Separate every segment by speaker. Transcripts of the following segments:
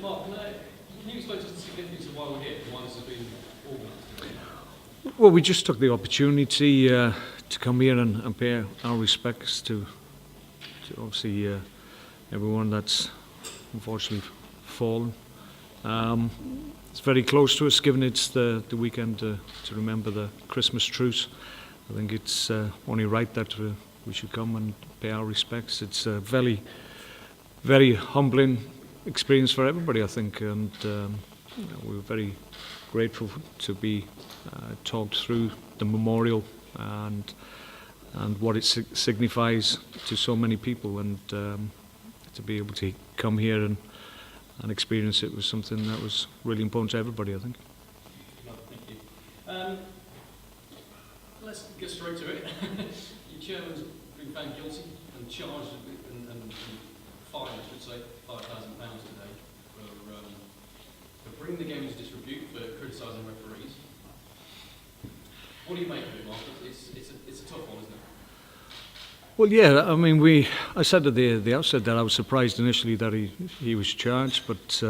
Speaker 1: Mark, can you explain to us the significance of why we're here and why this has been organised?
Speaker 2: Well, we just took the opportunity to come here and pay our respects to obviously everyone that's unfortunately fallen. It's very close to us, given it's the weekend to remember the Christmas truce. I think it's only right that we should come and pay our respects. It's a very, very humbling experience for everybody, I think, and we're very grateful to be talked through the memorial and what it signifies to so many people, and to be able to come here and experience it was something that was really important to everybody, I think.
Speaker 1: Thank you. Let's get straight to it. Your chairman's been found guilty and charged and fined, I should say, £5,000 today for bringing the game into disrepute, for criticising referees. What do you make of it, Mark? It's a tough one, isn't it?
Speaker 2: Well, yeah, I mean, I said at the outset that I was surprised initially that he was charged, but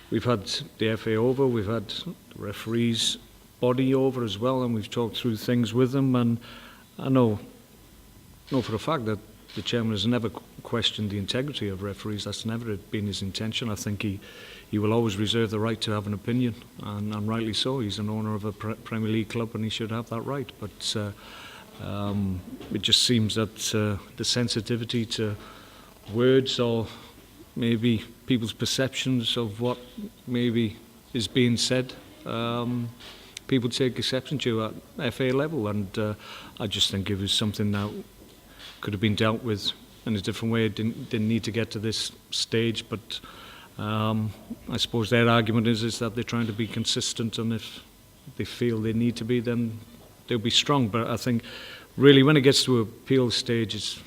Speaker 2: we've had the FA over, we've had the referees' body over as well, and we've talked through things with them, and I know for a fact that the chairman has never questioned the integrity of referees. That's never been his intention. I think he will always reserve the right to have an opinion, and rightly so. He's an owner of a Premier League club and he should have that right, but it just seems that the sensitivity to words, or maybe people's perceptions of what maybe is being said, people take exception to at FA level, and I just think it was something that could have been dealt with in a different way. It didn't need to get to this stage, but I suppose their argument is that they're trying to be consistent, and if they feel they need to be, then they'll be strong. But I think really when it gets to appeal stage, it's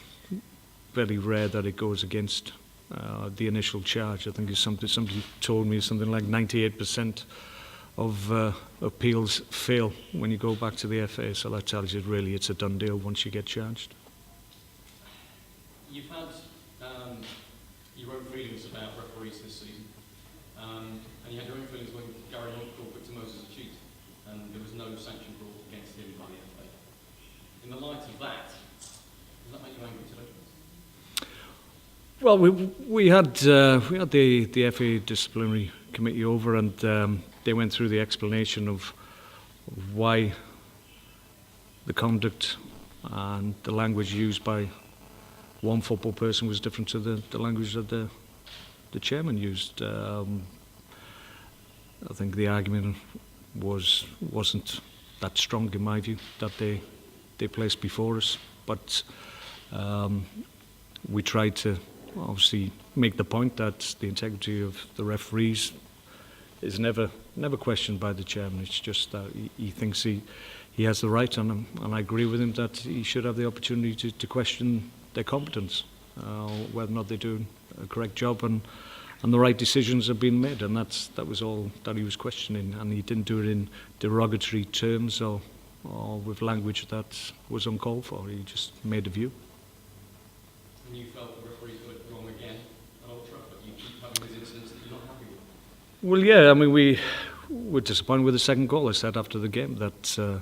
Speaker 2: very rare that it goes against the initial charge. I think it's somebody told me something like 98% of appeals fail when you go back to the FA, so that tells you really it's a done deal once you get charged.
Speaker 1: You've had your own feelings about referees this season, and you had your own feelings when Gary Monk called Victor Moses a cheat, and there was no sanction brought against him by the FA. In the light of that, does that make you angry today?
Speaker 2: Well, we had the FA disciplinary committee over, and they went through the explanation of why the conduct and the language used by one football person was different to the language that the chairman used. I think the argument wasn't that strong in my view that they placed before us, but we tried to obviously make the point that the integrity of the referees is never questioned by the chairman. It's just that he thinks he has the right, and I agree with him that he should have the opportunity to question their competence, whether or not they're doing a correct job and the right decisions have been made, and that was all that he was questioning, and he didn't do it in derogatory terms or with language that was uncalled for. He just made a view.
Speaker 1: And you felt the referees got it wrong again at Old Trafford. You keep having these incidents that you're not happy with.
Speaker 2: Well, yeah, I mean, we were disappointed with the second goal. I said after the game that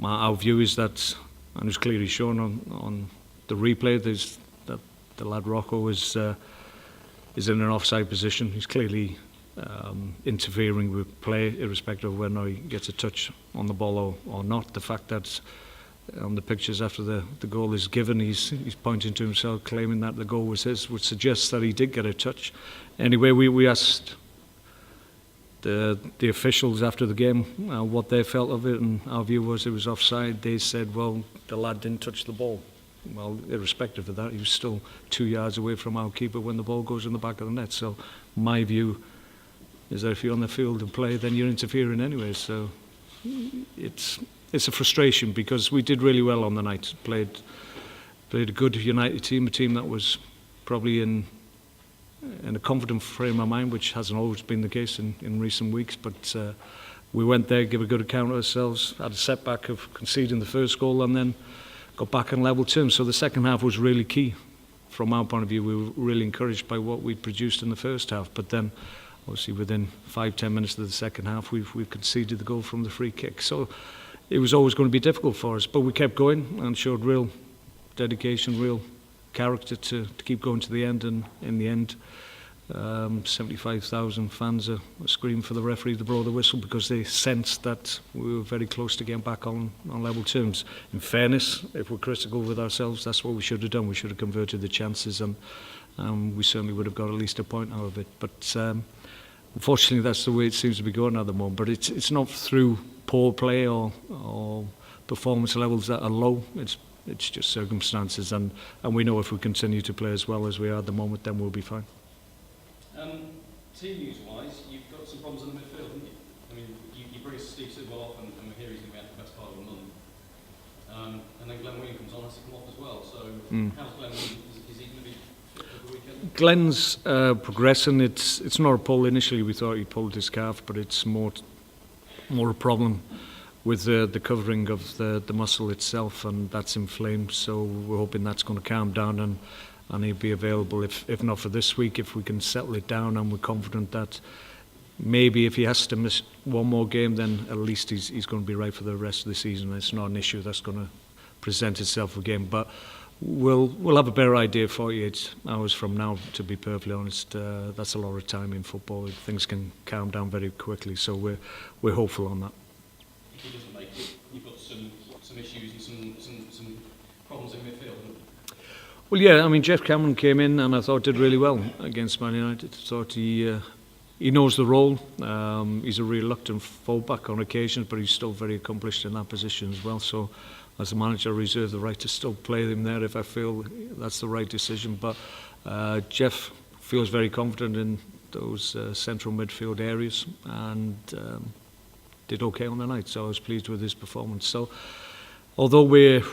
Speaker 2: our view is that, and it's clearly shown on the replay, that the lad Rocco is in an offside position. He's clearly interfering with play, irrespective of whether he gets a touch on the ball or not. The fact that on the pictures after the goal is given, he's pointing to himself, claiming that the goal was his, which suggests that he did get a touch. Anyway, we asked the officials after the game what they felt of it, and our view was it was offside. They said, well, the lad didn't touch the ball. Well, irrespective of that, he was still 2 yards away from our keeper when the ball goes in the back of the net. So my view is that if you're on the field and play, then you're interfering anyway. So it's a frustration, because we did really well on the night. Played a good United team, a team that was probably in a confident frame of mind, which hasn't always been the case in recent weeks. But we went there, gave a good account of ourselves, had a setback of conceding the first goal, and then got back on level terms. So the second half was really key from our point of view, we were really encouraged by what we produced in the first half. But then, obviously, within 5-10 minutes of the second half, we've conceded the goal from the free kick. So it was always going to be difficult for us. But we kept going and showed real dedication, real character to keep going to the end. And in the end, 75,000 fans are screaming for the referee to blow the whistle because they sensed that we were very close to getting back on level terms. In fairness, if we're critical with ourselves, that's what we should have done. We should have converted the chances, and we certainly would have got at least a point out of it. But unfortunately, that's the way it seems to be going at the moment. But it's not through poor play or performance levels that are low. It's just circumstances, and we know if we continue to play as well as we are at the moment, then we'll be fine.
Speaker 1: Team news-wise, you've got some problems in the midfield, haven't you? I mean, you bring Steve Sidwell off, and we're here he's going to be out the best part of a month. And then Glenn Williams comes on, has to come off as well. So how's Glenn Williams? Is he going to be fit for the weekend?
Speaker 2: Glenn's progressing. It's not a pull. Initially, we thought he pulled his calf, but it's more a problem with the covering of the muscle itself, and that's inflamed. So we're hoping that's going to calm down and he'll be available, if not for this week, if we can settle it down, and we're confident that maybe if he has to miss one more game, then at least he's going to be right for the rest of the season. It's not an issue that's going to present itself again, but we'll have a better idea 48 hours from now, to be perfectly honest. That's a lot of time in football. Things can calm down very quickly, so we're hopeful on that.
Speaker 1: If he doesn't make it, you've got some issues and some problems in midfield.
Speaker 2: Well, yeah, I mean, Jeff Cameron came in and I thought did really well against Man United. Thought he knows the role. He's a reluctant fullback on occasions, but he's still very accomplished in that position as well. So, as a manager, I reserve the right to still play him there if I feel that's the right decision. But Jeff feels very confident in those central midfield areas and did okay on the night. So I was pleased with his performance. So, although we're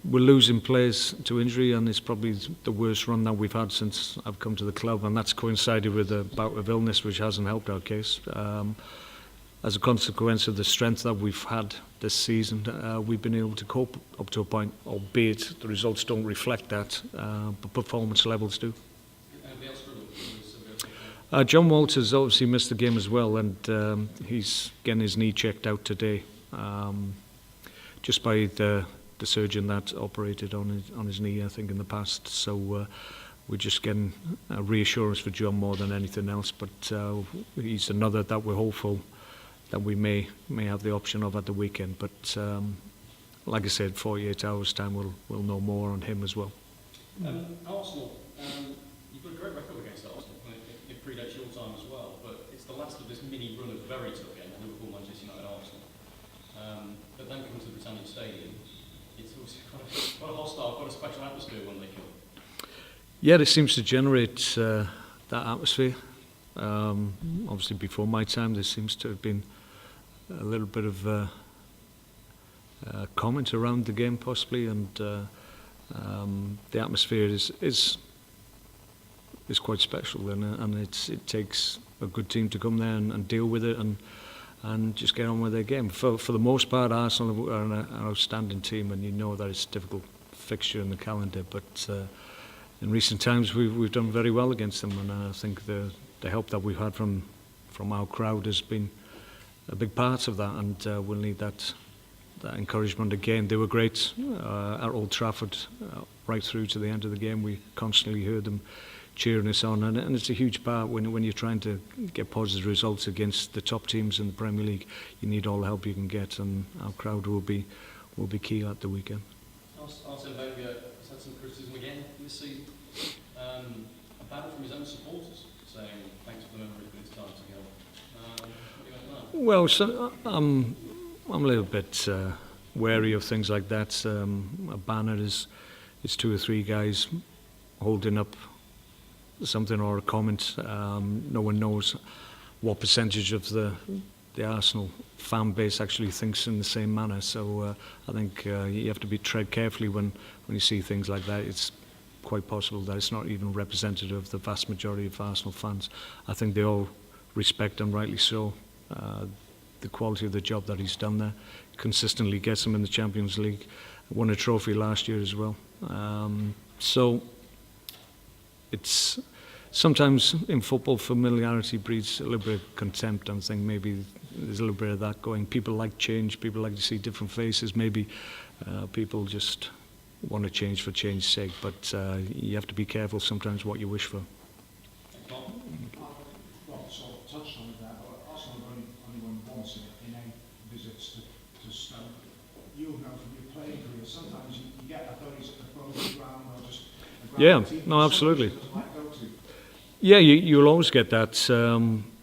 Speaker 2: losing players to injury, and it's probably the worst run that we've had since I've come to the club, and that's coincided with a bout of illness which hasn't helped our case. As a consequence of the strength that we've had this season, we've been able to cope up to a point, albeit the results don't reflect that, but performance levels do. John Walters obviously missed the game as well, and he's getting his knee checked out today, just by the surgeon that operated on his knee, I think, in the past. So we're just getting a reassurance for John more than anything else. But he's another that we're hopeful that we may have the option of at the weekend. But like I said, 48 hours time we'll know more on him as well.
Speaker 1: Arsenal, you've got a great record against Arsenal. It predates your time as well, but it's the last of this mini run of very tough games, Liverpool, Manchester United, Arsenal. But then come to the Britannia Stadium. It's quite a hostile, quite a special atmosphere when they come.
Speaker 2: Yeah, it seems to generate that atmosphere. Obviously, before my time, there seems to have been a little bit of comment around the game, possibly, and the atmosphere is quite special, and it takes a good team to come there and deal with it and just get on with their game. For the most part, Arsenal are an outstanding team, and you know that it's a difficult fixture in the calendar. But in recent times, we've done very well against them, and I think the help that we've had from our crowd has been a big part of that, and we'll need that encouragement again. They were great at Old Trafford right through to the end of the game. We constantly heard them cheering us on, and it's a huge part when you're trying to get positive results against the top teams in the Premier League. You need all the help you can get, and our crowd will be key at the weekend.
Speaker 1: Arsene Wenger has had some criticism again this season, about it from his own supporters, saying thanks for the memory of his time together. What do you make of that?
Speaker 2: Well, so, I'm a little bit wary of things like that. A banner is two or three guys holding up something or a comment. No one knows what percentage of the Arsenal fan base actually thinks in the same manner. So I think you have to tread carefully when you see things like that. It's quite possible that it's not even representative of the vast majority of Arsenal fans. I think they all respect, and rightly so, the quality of the job that he's done there. Consistently gets them in the Champions League. Won a trophy last year as well. So it's sometimes in football familiarity breeds a little bit of contempt. I think maybe there's a little bit of that going. People like change. People like to see different faces. Maybe people just want to change for change's sake. But you have to be careful sometimes what you wish for.
Speaker 3: Well, sort of touched on it there, but Arsenal have only won once in 8 visits to Stoke. You'll know from your playing career, sometimes you get those above the ground or just a ground team
Speaker 2: no, absolutely.
Speaker 3: doesn't like go to.
Speaker 2: Yeah, you'll always get that.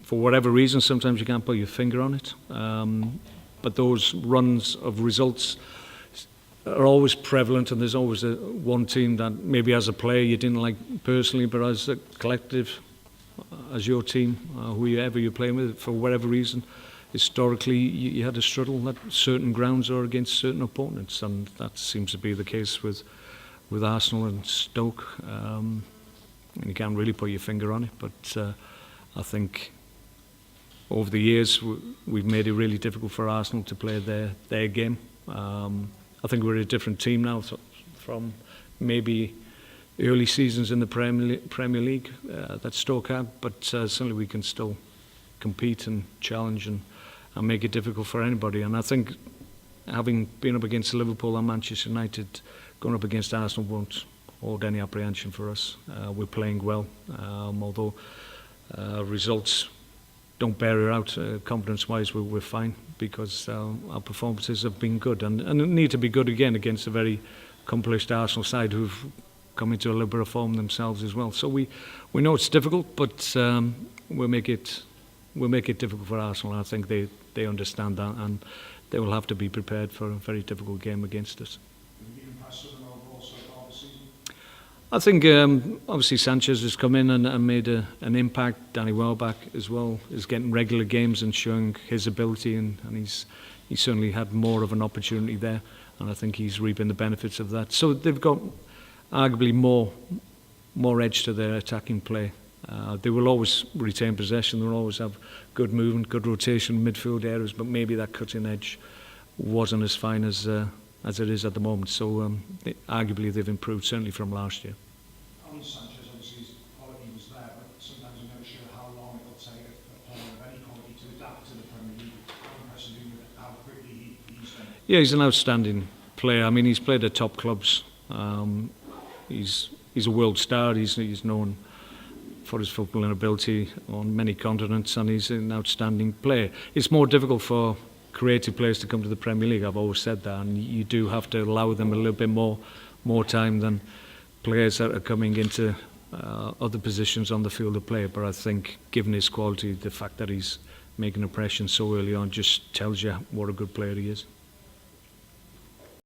Speaker 2: For whatever reason, sometimes you can't put your finger on it. But those runs of results are always prevalent, and there's always one team that maybe as a player you didn't like personally, but as a collective, as your team, whoever you're playing with, for whatever reason, historically you had to struggle at certain grounds or against certain opponents, and that seems to be the case with Arsenal and Stoke. And you can't really put your finger on it, but I think over the years we've made it really difficult for Arsenal to play their game. I think we're a different team now from maybe early seasons in the Premier League that Stoke had, but certainly we can still compete and challenge and make it difficult for anybody. And I think having been up against Liverpool and Manchester United, going up against Arsenal won't hold any apprehension for us. We're playing well, although results don't bear it out. Confidence-wise, we're fine because our performances have been good and need to be good again against a very accomplished Arsenal side who've come into a little bit of form themselves as well. So we know it's difficult, but we'll make it difficult for Arsenal. I think they understand that, and they will have to be prepared for a very difficult game against us. I think obviously Sanchez has come in and made an impact. Danny Welbeck as well is getting regular games and showing his ability, and he's certainly had more of an opportunity there, and I think he's reaping the benefits of that. So they've got arguably more edge to their attacking play. They will always retain possession. They'll always have good movement, good rotation in midfield areas, but maybe that cutting edge wasn't as fine as it is at the moment. So arguably they've improved certainly from last year.
Speaker 3: On Sanchez, obviously his quality was there, but sometimes you're never sure how long it will take a player of any quality to adapt to the Premier League. How impressive is it how quickly he's done it?
Speaker 2: Yeah, he's an outstanding player. I mean, he's played at top clubs. He's a world star. He's known for his footballing ability on many continents, and he's an outstanding player. It's more difficult for creative players to come to the Premier League. I've always said that, and you do have to allow them a little bit more time than players that are coming into other positions on the field of play. But I think, given his quality, the fact that he's making an impression so early on just tells you what a good player he is.